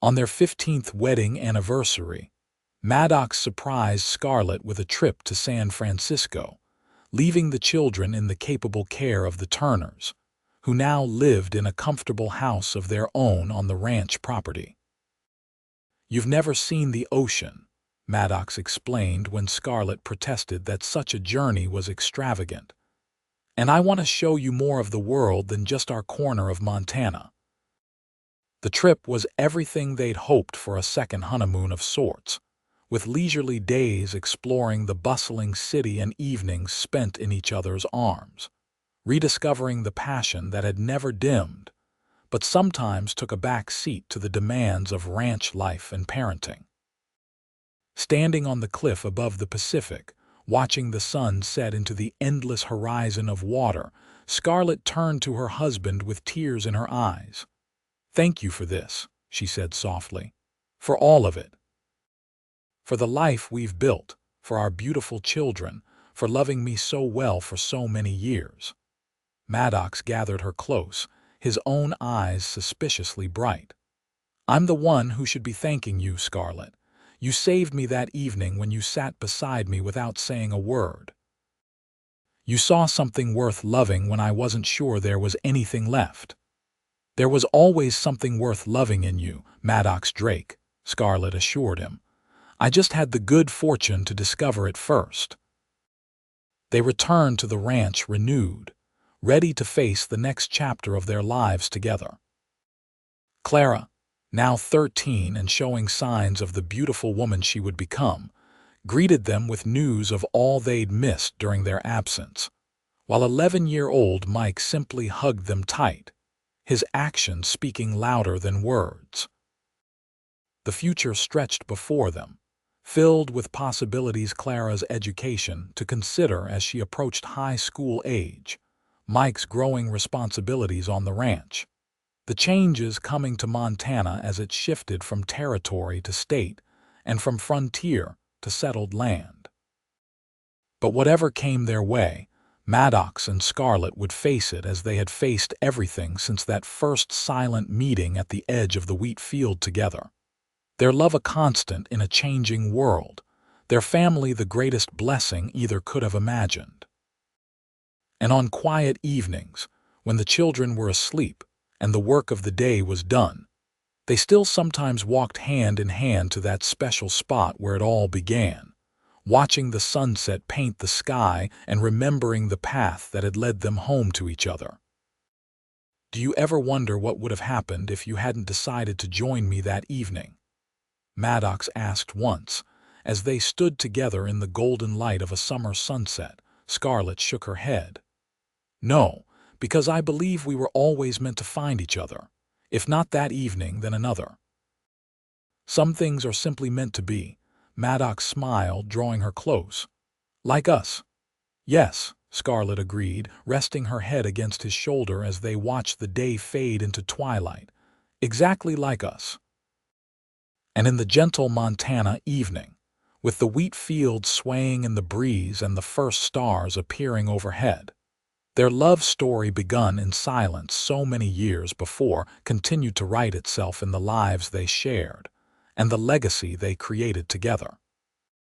On their 15th wedding anniversary, Maddox surprised Scarlett with a trip to San Francisco, leaving the children in the capable care of the Turners, who now lived in a comfortable house of their own on the ranch property. You've never seen the ocean, Maddox explained when Scarlett protested that such a journey was extravagant. And I want to show you more of the world than just our corner of Montana. The trip was everything they'd hoped for, a second honeymoon of sorts, with leisurely days exploring the bustling city and evenings spent in each other's arms, rediscovering the passion that had never dimmed, but sometimes took a back seat to the demands of ranch life and parenting. Standing on the cliff above the Pacific, watching the sun set into the endless horizon of water, Scarlett turned to her husband with tears in her eyes. "Thank you for this," she said softly. "For all of it. For the life we've built, for our beautiful children, for loving me so well for so many years." Maddox gathered her close, his own eyes suspiciously bright. "I'm the one who should be thanking you, Scarlett. You saved me that evening when you sat beside me without saying a word. You saw something worth loving when I wasn't sure there was anything left." "There was always something worth loving in you, Maddox Drake," Scarlett assured him. "I just had the good fortune to discover it first." They returned to the ranch renewed, ready to face the next chapter of their lives together. Clara, now 13 and showing signs of the beautiful woman she would become, greeted them with news of all they'd missed during their absence, while 11-year-old Mike simply hugged them tight, his actions speaking louder than words. The future stretched before them, filled with possibilities. Clara's education to consider as she approached high school age, Mike's growing responsibilities on the ranch, the changes coming to Montana as it shifted from territory to state and from frontier to settled land. But whatever came their way, Maddox and Scarlett would face it as they had faced everything since that first silent meeting at the edge of the wheat field together. Their love a constant in a changing world, their family the greatest blessing either could have imagined. And on quiet evenings, when the children were asleep and the work of the day was done, they still sometimes walked hand in hand to that special spot where it all began, watching the sunset paint the sky and remembering the path that had led them home to each other. "Do you ever wonder what would have happened if you hadn't decided to join me that evening?" Maddox asked once, as they stood together in the golden light of a summer sunset. Scarlett shook her head. "No, because I believe we were always meant to find each other. If not that evening, then another. Some things are simply meant to be." Maddox smiled, drawing her close. "Like us." "Yes," Scarlett agreed, resting her head against his shoulder as they watched the day fade into twilight. "Exactly like us." And in the gentle Montana evening, with the wheat fields swaying in the breeze and the first stars appearing overhead, their love story, begun in silence so many years before, continued to write itself in the lives they shared and the legacy they created together.